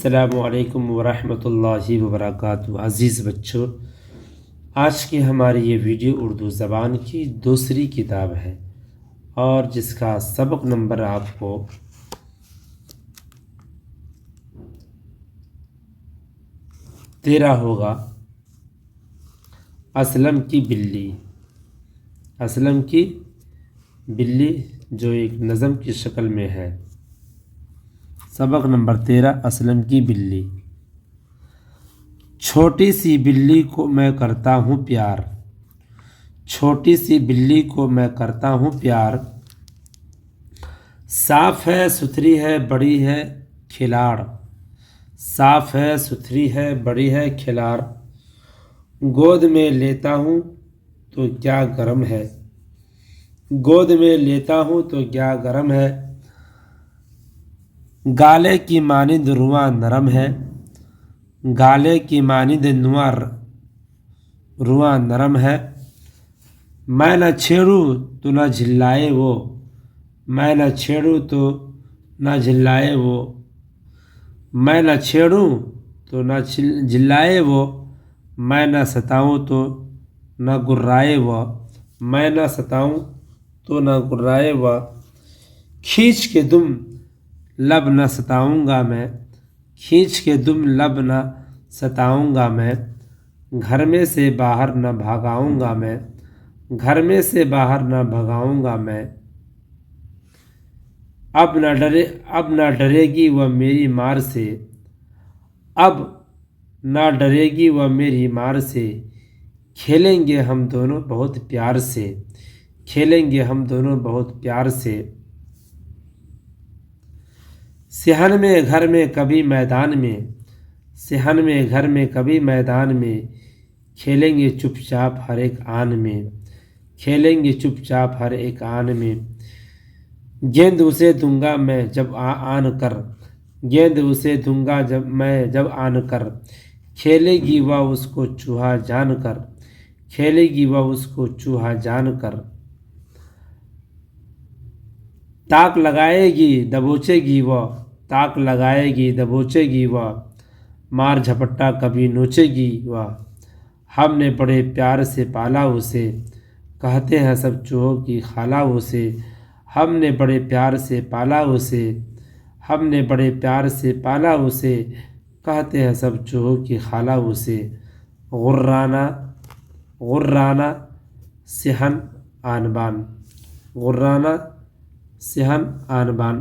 السلام علیکم ورحمۃ اللہ وبرکاتہ۔ عزیز بچوں، آج کی ہماری یہ ویڈیو اردو زبان کی دوسری کتاب ہے اور جس کا سبق نمبر آپ کو 13 ہوگا۔ اسلم کی بلی۔ اسلم کی بلی جو ایک نظم کی شکل میں ہے۔ سبق نمبر 13، اسلم کی بلی۔ چھوٹی سی بلی کو میں کرتا ہوں پیار، چھوٹی سی بلی کو میں کرتا ہوں پیار، صاف ہے ستھری ہے بڑی ہے کھلاڑ، صاف ہے ستھری ہے بڑی ہے کھلاڑ، گود میں لیتا ہوں تو کیا گرم ہے، گود میں لیتا ہوں تو کیا گرم ہے، گالے کی مانند رواں نرم ہے، گالے کی مانند رواں نرم ہے، میں نہ چھیڑوں تو نہ جھلائے وہ، میں نہ چھیڑوں تو نہ جھلائے وہ، میں نہ چھیڑوں تو نہ جھلائے وہ، میں نہ ستاؤں تو نہ گرائے وہ، میں نہ ستاؤں تو نہ گرائے وہ، کھینچ کے دم لب نہ ستاؤں گا میں، کھینچ کے دم لب نہ ستاؤں گا میں، گھر میں سے باہر نہ بھگاؤں گا میں، گھر میں سے باہر نہ بھگاؤں گا میں، اب نہ ڈرے گی وہ میری مار سے، اب نہ ڈرے گی وہ میری مار سے، کھیلیں گے ہم دونوں بہت پیار سے، کھیلیں گے ہم دونوں بہت پیار سے، صحن میں گھر میں کبھی میدان میں، صحن میں گھر میں کبھی میدان میں، کھیلیں گے چپ چاپ ہر ایک آن میں، کھیلیں گے چپ چاپ ہر ایک آن میں، گیند اسے دوں گا میں جب آن کر، گیند اسے دوں گا میں جب آن کر، کھیلے گی وہ اس کو چوہا جان کر، کھیلے گی وہ اس کو چوہا جان کر، تاک لگائے گی دبوچے گی وہ، تاک لگائے گی دبوچے گی وہ، مار جھپٹا کبھی نوچے گی وہ، ہم نے بڑے پیار سے پالا اسے، کہتے ہیں سب چوہوں کی خالہ اسے، ہم نے بڑے پیار سے پالا اسے، ہم نے بڑے پیار سے پالا اسے، کہتے ہیں سب چوہوں کی خالہ اسے، غرانہ غرانہ صحن آن بان، غرانہ صحن آن بان۔